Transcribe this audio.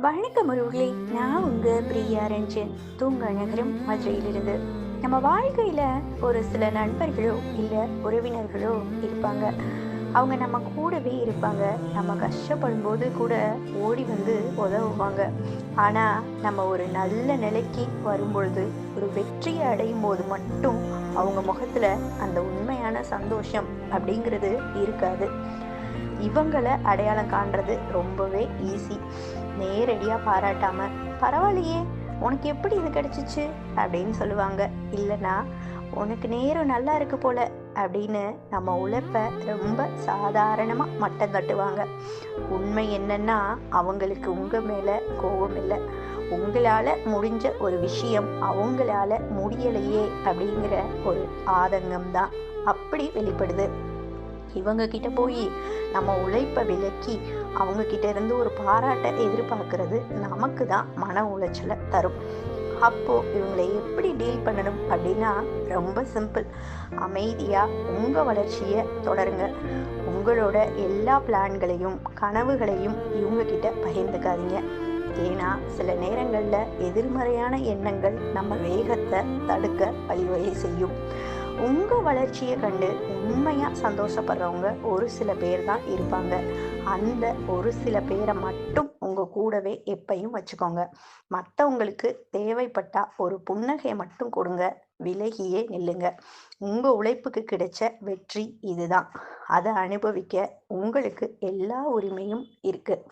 வணக்கம் உறவுகளே. நான் உங்க பிரியா ரஞ்சன், தூங்க நகரம் மதுரையிலிருந்து. நம்ம வாழ்க்கையில ஒரு சில நண்பர்களோ இல்ல உறவினர்களோ இருப்பாங்க. அவங்க நம்ம கூடவே இருப்பாங்க. நம்ம கஷ்டப்படும் போது கூட ஓடி வந்து உதவுவாங்க. ஆனா நம்ம ஒரு நல்ல நிலைக்கு வரும்பொழுது, ஒரு வெற்றியை அடையும் போது மட்டும் அவங்க முகத்துல அந்த உண்மையான சந்தோஷம் அப்படிங்கிறது இருக்காது. இவங்கள அடையாளம் காண்றது ரொம்பவே ஈஸி. நேரடியா பாராட்டாம, "பரவாயில்லையே! உனக்கு எப்படி இது கிடைச்சிச்சு?" அப்படின்னு சொல்லுவாங்க. இல்லன்னா, "உனக்கு நேரம் நல்லா இருக்கு போல" அப்படின்னு நம்ம உழைப்ப ரொம்ப சாதாரணமா மட்டம் தட்டுவாங்க. உண்மை என்னன்னா, அவங்களுக்கு உங்க மேல கோபம் இல்ல. உங்களால முடிஞ்ச ஒரு விஷயம் அவங்களால முடியலையே அப்படிங்கிற ஒரு ஆதங்கம் தான் அப்படி வெளிப்படுது. இவங்க கிட்ட போய் நம்ம உழைப்ப விலக்கி அவங்க கிட்ட இருந்து ஒரு பாராட்டை எதிர்பார்க்கறது நமக்கு தான் மன உளைச்சலை தரும். அப்போ இவங்களை எப்படி டீல் பண்ணணும் அப்படின்னா ரொம்ப சிம்பிள். அமைதியா உங்க வளர்ச்சியை தொடருங்க. உங்களோட எல்லா பிளான்களையும் கனவுகளையும் இவங்க கிட்ட பகிர்ந்துக்காதீங்க. ஏன்னா சில நேரங்கள்ல எதிர்மறையான எண்ணங்கள் நம்ம வேகத்தை தடுக்க வழிவகை செய்யும். உங்க வளர்ச்சியை கண்டு உண்மையா சந்தோஷப்படுறவங்க ஒரு சில பேர் தான் இருப்பாங்க. அந்த ஒரு சில பேரை மட்டும் உங்க கூடவே எப்பயும் வச்சுக்கோங்க. மற்றவங்களுக்கு தேவைப்பட்டா ஒரு புன்னகையை மட்டும் கொடுங்க. விலகியே நில்லுங்க. உங்க உழைப்புக்கு கிடைச்ச வெற்றி இதுதான். அதை அனுபவிக்க உங்களுக்கு எல்லா உரிமையும் இருக்கு.